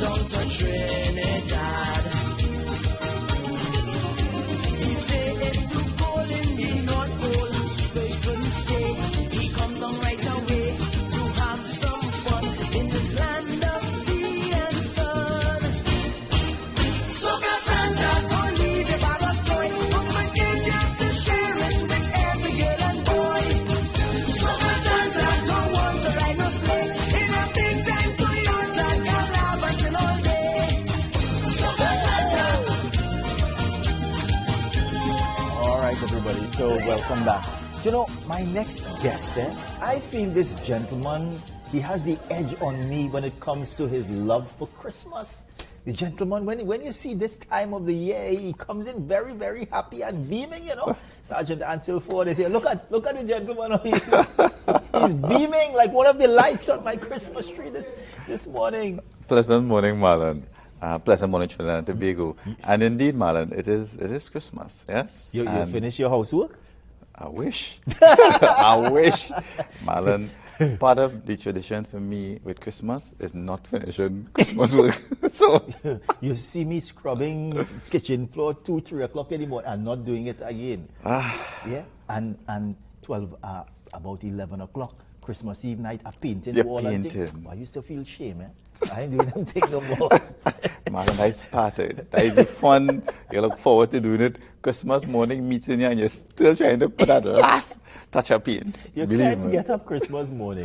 down to Trinidad. He said it's too cold in the North Pole, so he couldn't stay. He comes down right away to have some fun in this land of sea and sun. Sugar Santa, don't leave your bag of toys. Come and get to share it with every girl and boy. Sugar Santa, no one to ride no sleigh in a big time Toyota Calabash all day. Sugar Santa. All right, everybody. So welcome back. You know, my next guest, I feel this gentleman, he has the edge on me when it comes to his love for Christmas. The gentleman, when you see this time of the year, he comes in very, very happy and beaming, you know. Sergeant Ancil Forder is here. Look at the gentleman. He's beaming like one of the lights on my Christmas tree this morning. Pleasant morning, Marlan. Pleasant morning, Trinidad and Tobago. And indeed, Marlan, it is Christmas, yes? You finished your housework? I wish. I wish. Marlan, part of the tradition for me with Christmas is not finishing Christmas work. So You see me scrubbing kitchen floor 2-3 o'clock in the morning and not doing it again. Yeah, and 12 about 11 o'clock Christmas Eve night, I painting the wall and things. I used to feel shame, I ain't doing them thing no more. Marlan, nice party. That is the fun. You look forward to doing it. Christmas morning meeting you and you're still trying to put that last touch of paint. You can't get up Christmas morning.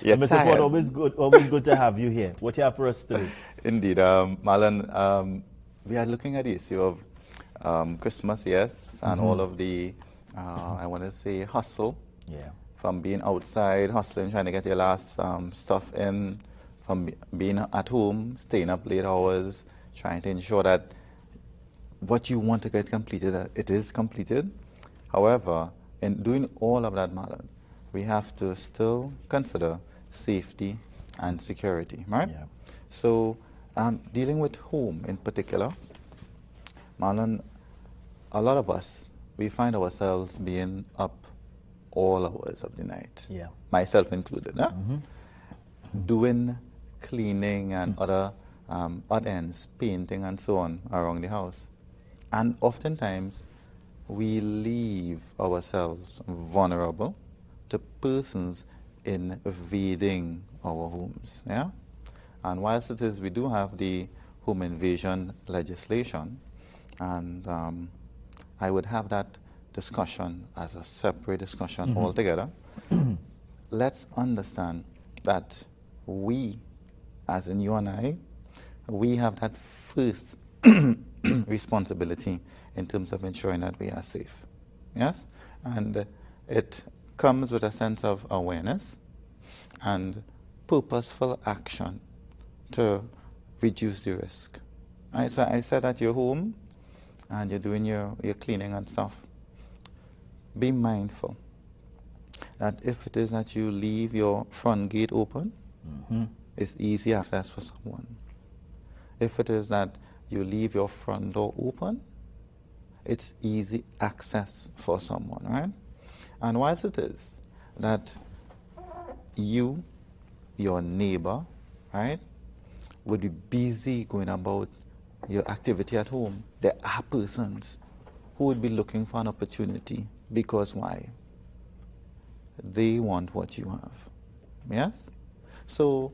You're Mr. tired. Ford, always good to have you here. What you have for us today? Indeed, Marlan, we are looking at the issue of Christmas, yes, and all of the, I want to say, hustle. Yeah. From being outside, hustling, trying to get your last stuff in, from being at home, staying up late hours, trying to ensure that what you want to get completed, that it is completed. However, in doing all of that, Marlan, we have to still consider safety and security, right? Yeah. So, dealing with home in particular, Marlan, a lot of us, we find ourselves being up all hours of the night, Yeah. myself included, doing cleaning and other odd ends, painting and so on around the house. And oftentimes, we leave ourselves vulnerable to persons invading our homes, yeah? And whilst it is, we do have the home invasion legislation, and I would have that discussion as a separate discussion altogether. Let's understand that we, as in you and I, we have that first responsibility in terms of ensuring that we are safe. Yes? And it comes with a sense of awareness and purposeful action to reduce the risk. I said that you're home and you're doing your cleaning and stuff. Be mindful that if it is that you leave your front gate open, it's easy access for someone. If it is that you leave your front door open, it's easy access for someone, right? And whilst it is that you, your neighbor, right, would be busy going about your activity at home, there are persons who would be looking for an opportunity. Because why? They want what you have. Yes? So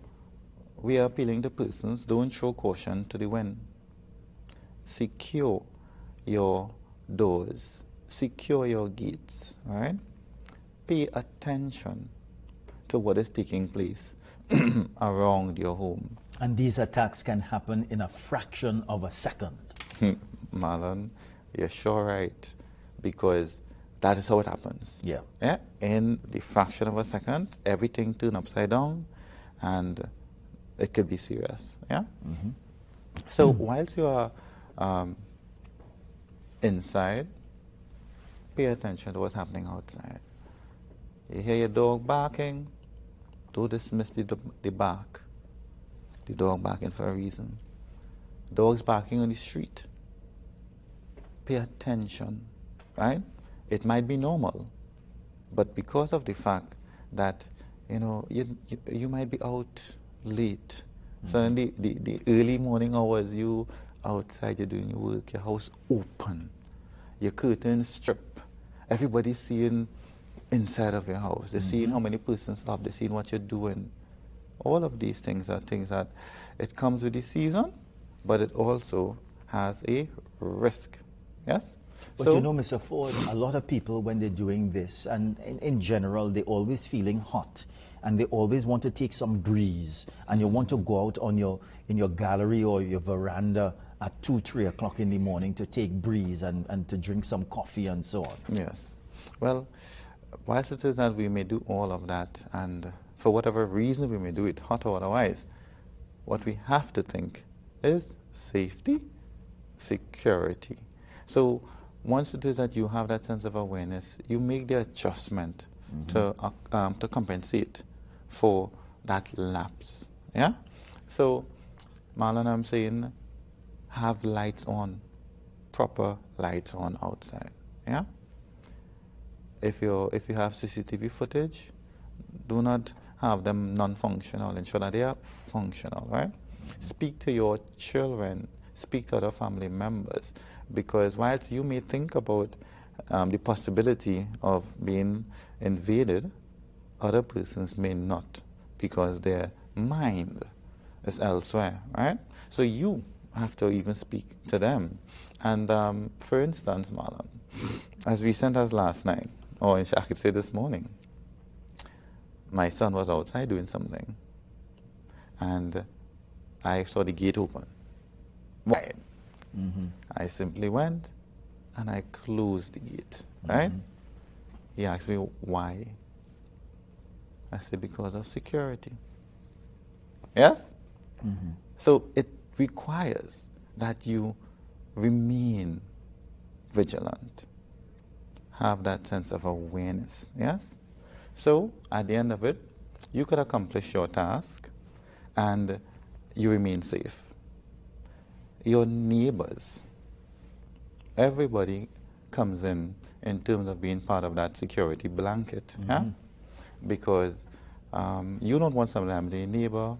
we are appealing to persons, don't throw caution to the wind. Secure your doors. Secure your gates. Right? Pay attention to what is taking place around your home. And these attacks can happen in a fraction of a second. Marlan, you're sure right. Because that is how it happens. Yeah. Yeah. In the fraction of a second, everything turns upside down, and it could be serious. Yeah. So whilst you are inside, pay attention to what's happening outside. You hear your dog barking, don't dismiss the bark. The dog barking for a reason. Dogs barking on the street. Pay attention, right? It might be normal, but because of the fact that, you know, you might be out late So in the early morning hours, you outside, you're doing your work, your house open, your curtains strip, everybody's seeing inside of your house. They're seeing how many persons up, they're seeing what you're doing. All of these things are things that it comes with the season, but it also has a risk. Yes? But So, you know, Mr. Ford, a lot of people, when they're doing this, and in general, they're always feeling hot, and they always want to take some breeze, and you want to go out on in your gallery or your veranda at 2, 3 o'clock in the morning to take breeze and to drink some coffee and so on. yes. Well, whilst it is that we may do all of that, and for whatever reason we may do it, hot or otherwise, what we have to think is safety, security. So once it is that you have that sense of awareness, you make the adjustment to compensate for that lapse. Yeah? So, Marlan, I'm saying have lights on, proper lights on outside. Yeah? If you have CCTV footage, do not have them non-functional. Ensure that they are functional, right? Speak to your children, speak to other family members, because whilst you may think about the possibility of being invaded, other persons may not, because their mind is elsewhere, right? So you have to even speak to them. And for instance, Marlan, as recent as last night, or I could say this morning, my son was outside doing something, and I saw the gate open wide. I simply went and I closed the gate, right? He asked me why. I said, because of security. Yes? So it requires that you remain vigilant, have that sense of awareness. Yes? So at the end of it, you could accomplish your task and you remain safe. Your neighbors, everybody comes in terms of being part of that security blanket. Yeah? Because you don't want something to happen to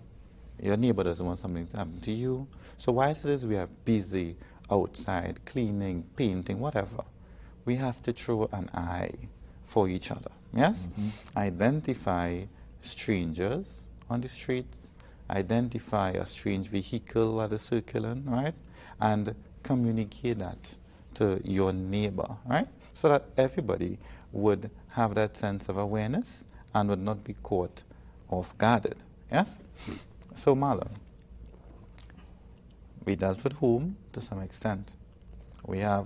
your neighbor doesn't want something to happen to you. So whilst it is we are busy outside, cleaning, painting, whatever, we have to throw an eye for each other. Yes? Identify strangers on the streets, identify a strange vehicle that is circling, right? And communicate that to your neighbor, right? So that everybody would have that sense of awareness and would not be caught off guarded. Yes? So, Marlan, we dealt with home to some extent. We have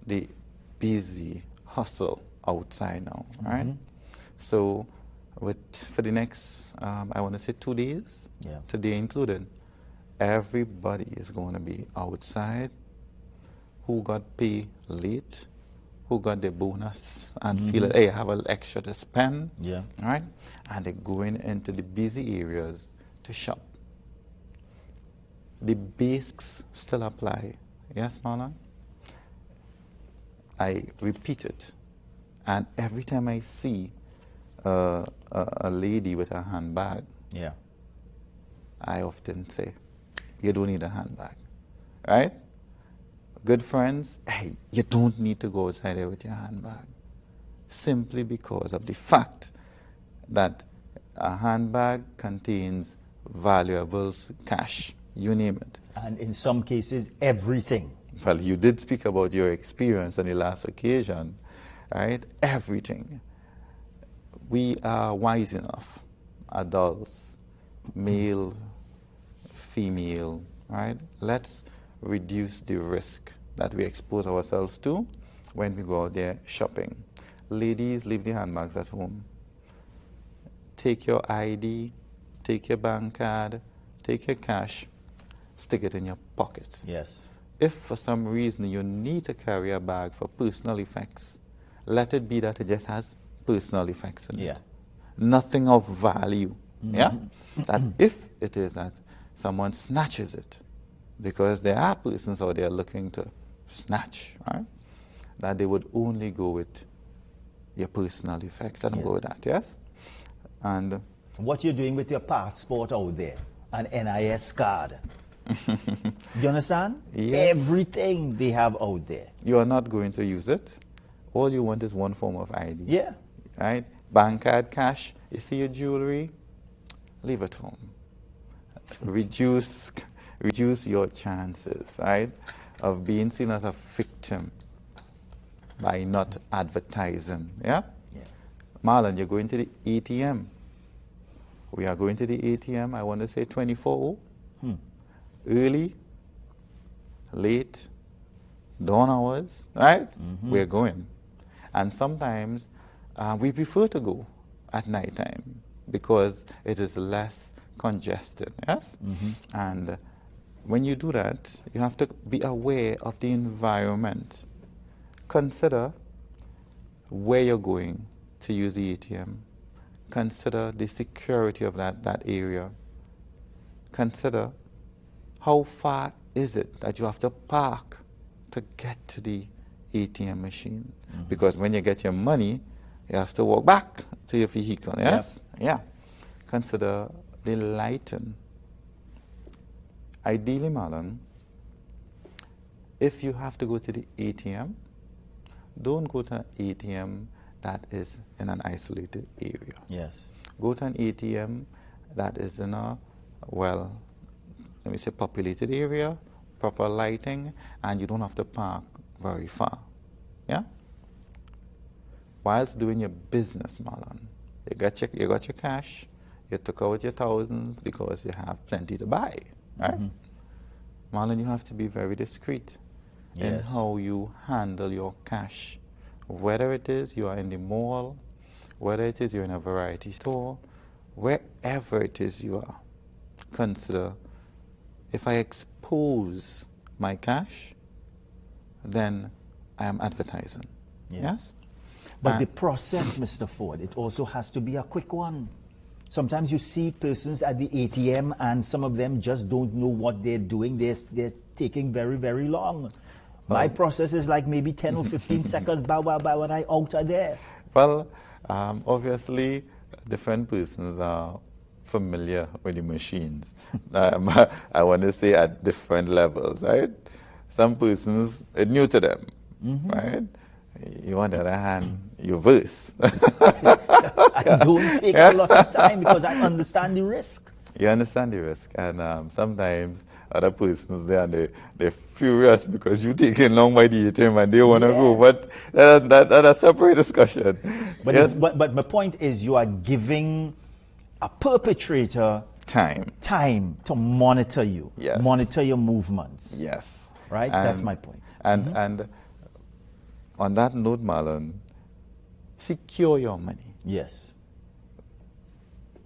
the busy hustle outside now, right? So, for the next, I want to say 2 days, today included, everybody is going to be outside. Who got paid late, who got their bonus and feel that, hey, I have an extra to spend, right? And they're going into the busy areas to shop. The basics still apply. Yes, Marlan? I repeat it. And every time I see a lady with a handbag, I often say, you don't need a handbag, right? Good friends, hey, you don't need to go outside there with your handbag. Simply because of the fact that a handbag contains valuables, cash, you name it. And in some cases, everything. Well, you did speak about your experience on the last occasion, right? Everything. We are wise enough, adults, male, female, right? Let's reduce the risk that we expose ourselves to when we go out there shopping. Ladies, leave the handbags at home. Take your ID, take your bank card, take your cash, stick it in your pocket. Yes. If for some reason you need to carry a bag for personal effects, let it be that it just has personal effects in it. Nothing of value. Yeah? That if it is that someone snatches it, because there are persons out there looking to snatch, right? That they would only go with your personal effects and go with that, yes? And what you're doing with your passport out there an NIS card. You understand? Yes. Everything they have out there. You are not going to use it. All you want is one form of ID. Yeah. Right? Bank card, cash. You see your jewelry? Leave it home. Reduce your chances, right, of being seen as a victim by not advertising. Yeah? Yeah. Marlan, you're going to the ATM. We are going to the ATM, I want to say 24. Early, late, dawn hours, right? We're going. And sometimes we prefer to go at night time because it is less congested, yes? And when you do that, you have to be aware of the environment. Consider where you're going to use the ATM. Consider the security of that area. Consider how far is it that you have to park to get to the ATM machine. Because when you get your money, you have to walk back to your vehicle, yes? Yep. Yeah. Consider the lighting. Ideally, Marlan, if you have to go to the ATM, don't go to an ATM that is in an isolated area. Yes. Go to an ATM that is in a, well, let me say populated area, proper lighting, and you don't have to park very far. Yeah? Whilst doing your business, Marlan, you got your cash, you took out your thousands because you have plenty to buy, right? Marlan, you have to be very discreet in Yes. how you handle your cash. Whether it is you are in the mall, whether it is you're in a variety store, wherever it is you are, consider, if I expose my cash, then I am advertising. Yeah. Yes? But the process, Mr. Ford, it also has to be a quick one. Sometimes you see persons at the ATM and some of them just don't know what they're doing. They're taking very, very long. My process is like maybe 10 or 15 seconds by when I out of there. Well, obviously, different persons are familiar with the machines. I want to say at different levels, right? Some persons, it's new to them, right? You, on the other hand, you're verse. I don't take a lot of time because I understand the risk. You understand the risk, and sometimes other persons they're furious because you taking long by the ATM and they want to go. But that's a separate discussion. But, yes? but my point is, you are giving a perpetrator time to monitor you, Yes. monitor your movements. Yes. Right? That's my point. And on that note, Marlan, secure your money. Yes.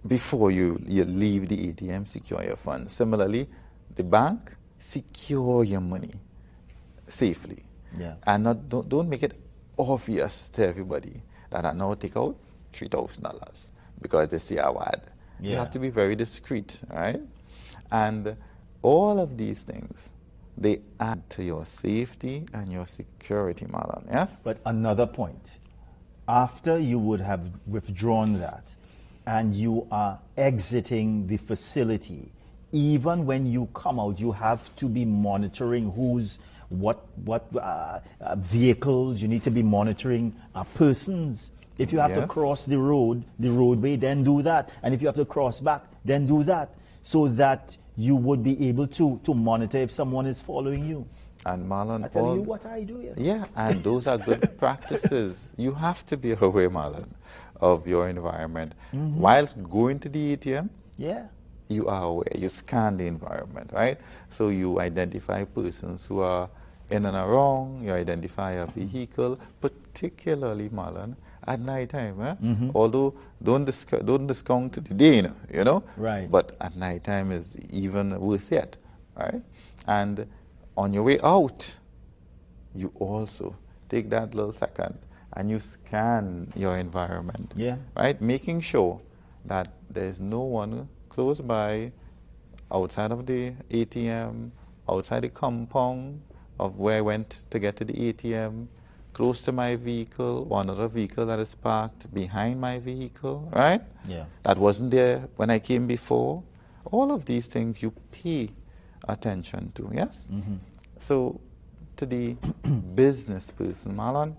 Before you leave the ATM, secure your funds. Similarly, the bank, secure your money safely. Yeah. And don't make it obvious to everybody that I now take out $3,000 because they see our ad. You Yeah. have to be very discreet, right? And all of these things, they add to your safety and your security, Marlan, yes? But another point, after you would have withdrawn that and you are exiting the facility, even when you come out, you have to be monitoring what vehicles. You need to be monitoring persons. If you have to Yes. cross the roadway, then do that. And if you have to cross back, then do that, so that you would be able to monitor if someone is following you. And Marlan, I tell you what I do here. yeah, and those are good practices. You have to be aware, Marlan, of your environment. Whilst going to the ATM, Yeah. you are aware. You scan the environment, right? So you identify persons who are in and around. You identify a vehicle, particularly, Marlan, at night time. Although don't discount the day, you know. Right. But at night time is even worse yet, right? And on your way out, you also take that little second and you scan your environment. Yeah. Right? Making sure that there's no one close by, outside of the ATM, outside the compound of where I went to get to the ATM, close to my vehicle, or another vehicle that is parked behind my vehicle, right? Yeah. That wasn't there when I came before, All of these things you pay attention to, yes? So to the business person, Marlan,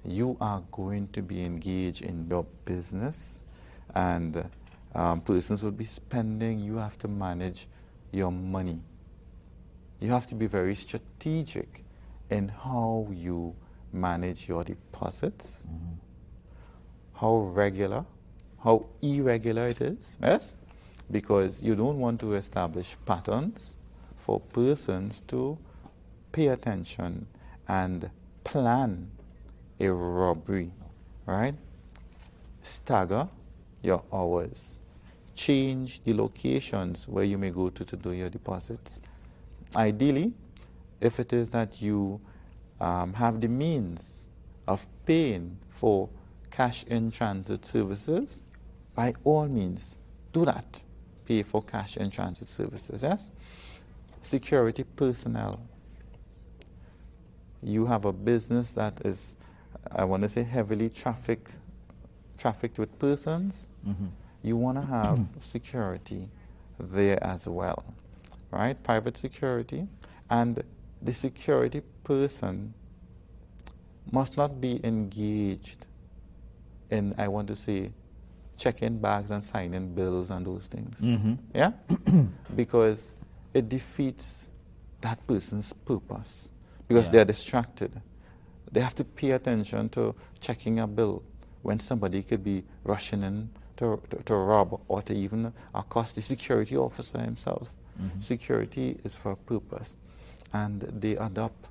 you are going to be engaged in your business, and persons will be spending. You have to manage your money. You have to be very strategic in how you manage your deposits, how regular, how irregular it is, yes? Because you don't want to establish patterns for persons to pay attention and plan a robbery, right? Stagger your hours. Change the locations where you may go to do your deposits. Ideally, if it is that you have the means of paying for cash in transit services, by all means, do that. Pay for cash in transit services, yes? Security personnel. You have a business that is, I want to say, heavily trafficked with persons. You want to have security there as well, right? Private security. And the security person must not be engaged in, I want to say, checking bags and signing bills and those things. Yeah? Because it defeats that person's purpose. Because they're distracted. They have to pay attention to checking a bill when somebody could be rushing in to rob or to even accost the security officer himself. Security is for a purpose, and they adopt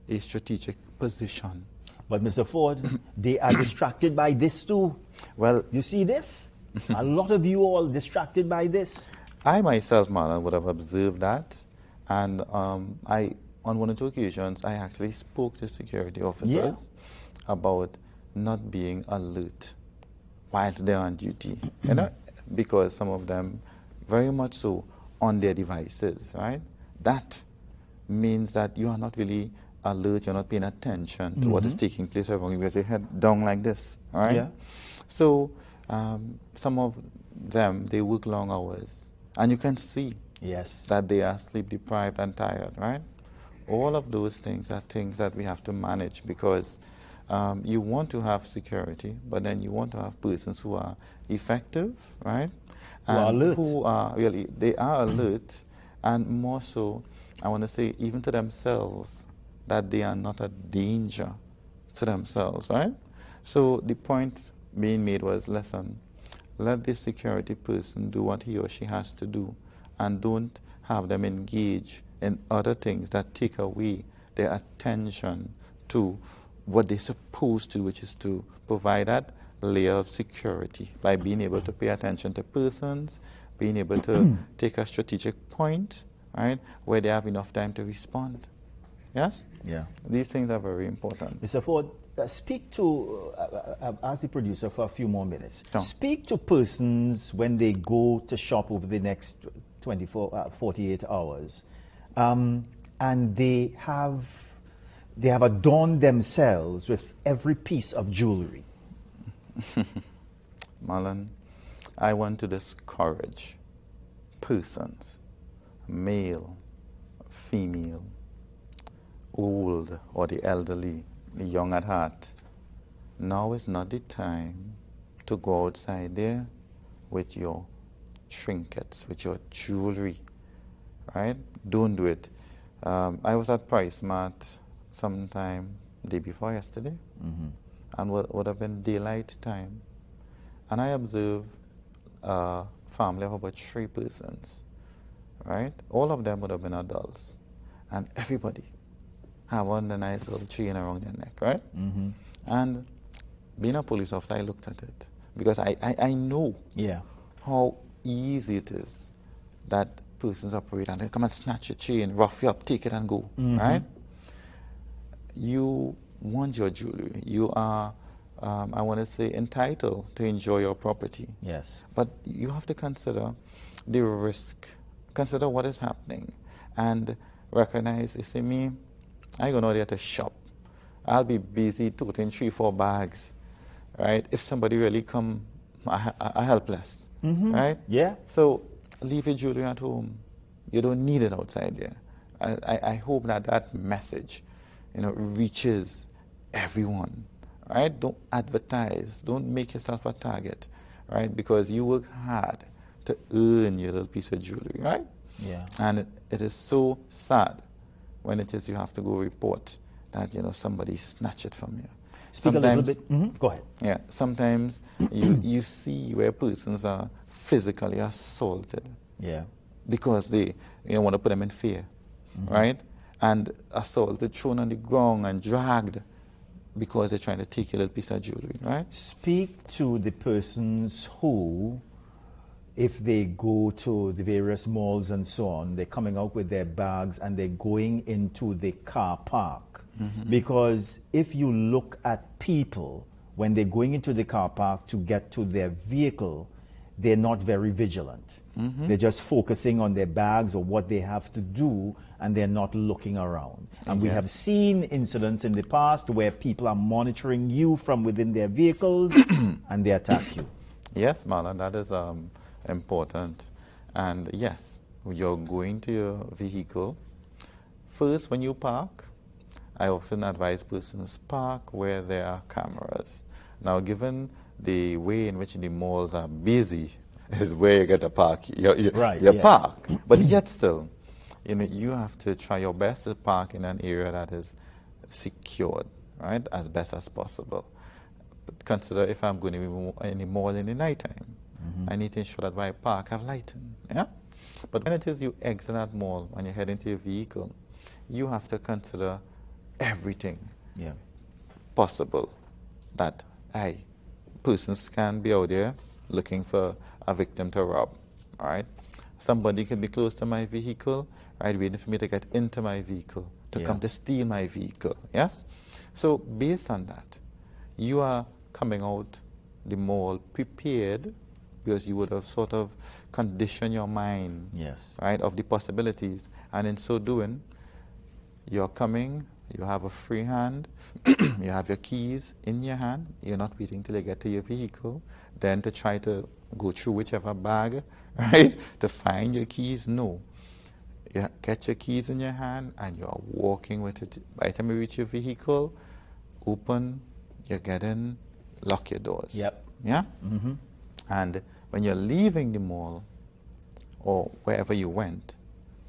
a strategic position. But Mr. Ford, they are distracted by this too. Well, You see this? A lot of you all distracted by this. I myself, Marlan, would have observed that, and on one or two occasions, I actually spoke to security officers about not being alert whilst they're on duty, you know, because some of them very much so on their devices, right? That means that you are not really alert, you're not paying attention to what is taking place around you because your head down like this, all right? So some of them, they work long hours, and you can see that they are sleep deprived and tired, right? All of those things are things that we have to manage because you want to have security, but then you want to have persons who are effective, right? Who are alert. Who are really, they are alert, and more so, I want to say, even to themselves, that they are not a danger to themselves, right? So the point being made was, listen, let the security person do what he or she has to do, and don't have them engage in other things that take away their attention to what they're supposed to, which is to provide that layer of security by being able to pay attention to persons, being able to take a strategic point, right, where they have enough time to respond. Yes? Yeah. These things are very important. Mr. Ford, speak to, as the producer for a few more minutes, Sure. speak to persons when they go to shop over the next 48 hours, and they have adorned themselves with every piece of jewelry. Marlan, I want to discourage persons, male, female, old or the elderly, the young at heart. Now is not the time to go outside there with your trinkets, with your jewelry, right? Don't do it. I was at Price Mart sometime day before yesterday, and would have been daylight time, and I observed a family of about 3 persons, right? All of them would have been adults, and everybody have on a nice little chain around their neck, right? And being a police officer, I looked at it because I know how easy it is that persons operate, and they come and snatch your chain, rough you up, take it and go, right? You want your jewelry. You are, I want to say, entitled to enjoy your property. Yes. But you have to consider the risk, consider what is happening, and recognize, you see me, I go out there to shop. I'll be busy toting 3-4 bags, right? If somebody really come, I helpless, right? Yeah. So leave your jewelry at home. You don't need it outside there. I hope that message, reaches everyone, right? Don't advertise. Don't make yourself a target, right? Because you work hard to earn your little piece of jewelry, right? Yeah. And it is so sad when it is you have to go report that, somebody snatched it from you. Speak a little bit. Go ahead. Yeah, sometimes you see where persons are physically assaulted. Yeah. Because they want to put them in fear, right? And assaulted, thrown on the ground and dragged because they're trying to take a little piece of jewelry, right? Speak to the persons who, if they go to the various malls and so on, they're coming out with their bags and they're going into the car park. Because if you look at people, when they're going into the car park to get to their vehicle, they're not very vigilant. They're just focusing on their bags or what they have to do, and they're not looking around. And we have seen incidents in the past where people are monitoring you from within their vehicles and they attack you. Yes, Marlan, that is important. And yes, you're going to your vehicle. First, when you park, I often advise persons park where there are cameras. Now, given the way in which the malls are busy, is where you get to park your park. But yet still, you have to try your best to park in an area that is secured, right, as best as possible. But consider if I'm going to be in the mall in the nighttime, I need to ensure that where I park have lighting. Yeah. But when it is you exit that mall and you head into your vehicle, you have to consider everything possible that persons can be out there looking for a victim to rob, all right? Somebody can be close to my vehicle, right, waiting for me to get into my vehicle, to come to steal my vehicle, yes? So based on that, you are coming out the mall prepared because you would have sort of conditioned your mind, right, of the possibilities. And in so doing, you're coming, you have a free hand, you have your keys in your hand, you're not waiting till you get to your vehicle, then to try to go through whichever bag, right, to find your keys. No. You get your keys in your hand and you're walking with it. By the time you reach your vehicle, open, you get in, lock your doors. Yep. Yeah? And when you're leaving the mall or wherever you went,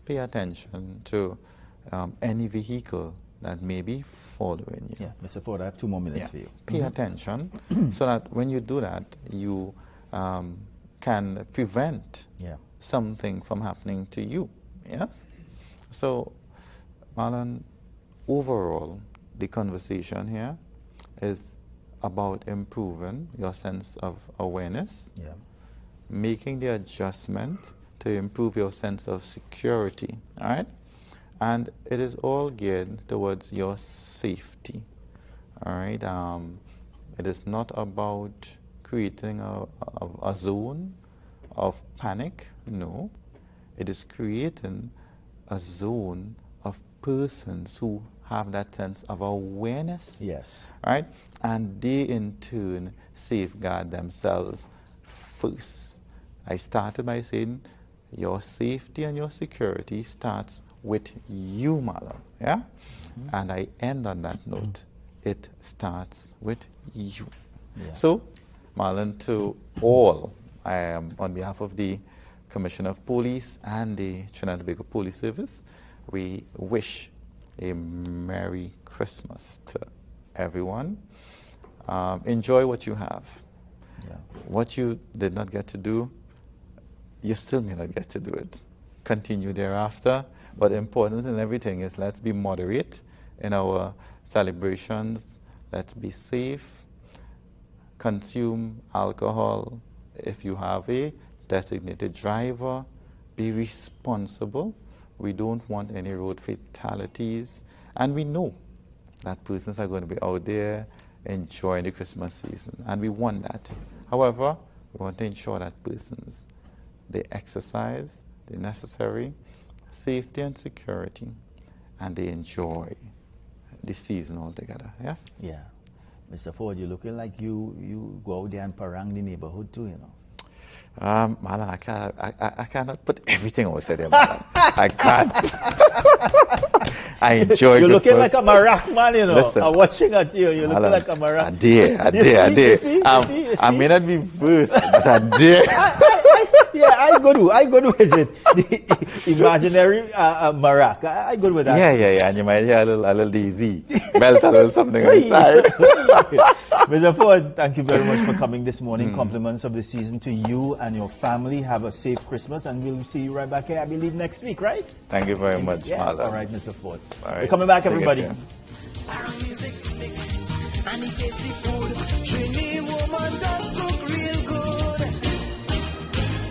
pay attention to any vehicle that may be following you. Yeah, Mr. Ford, I have 2 more minutes for you. Pay attention so that when you do that, you can prevent something from happening to you. Yes? So, Marlan, overall, the conversation here is about improving your sense of awareness, making the adjustment to improve your sense of security, all right? And it is all geared towards your safety, all right? It is not about creating a zone of panic, no. It is creating a zone of persons who have that sense of awareness, right? And they in turn safeguard themselves first. I started by saying your safety and your security starts with you, Marlan, yeah? And I end on that note. It starts with you. So, Marlan, to all, I am on behalf of the Commissioner of Police and the Trinidad Tobago Police Service, we wish a Merry Christmas to everyone. Enjoy what you have. What you did not get to do, you still may not get to do it. Continue thereafter. But important in everything is let's be moderate in our celebrations. Let's be safe. Consume alcohol if you have a designated driver. Be responsible. We don't want any road fatalities. And we know that persons are going to be out there enjoying the Christmas season. And we want that. However, we want to ensure that persons, they exercise the necessary safety and security, and they enjoy the season altogether. Yes? Yeah. Mr. Ford, you're looking like you go out there and parang the neighborhood too, you know. Marlan, I cannot put everything outside there, Marlan. I can't. I enjoy You're Christmas. looking like a Marak man, you know. Listen, I'm watching at you. You're looking Marlan, like a Marak. I dare. You see? I may not be first, but I dare. Yeah, I go to visit the imaginary Marak. I go with that. Yeah. And you might hear a little DZ, belt a little something inside. Mr. Ford, thank you very much for coming this morning. Compliments of the season to you and your family. Have a safe Christmas, and we'll see you right back here, I believe, next week, right? Thank you very much, Yes. Marlan. All right, Mr. Ford. All right. We're coming back, Take everybody. care. And he gets the food. Trini woman does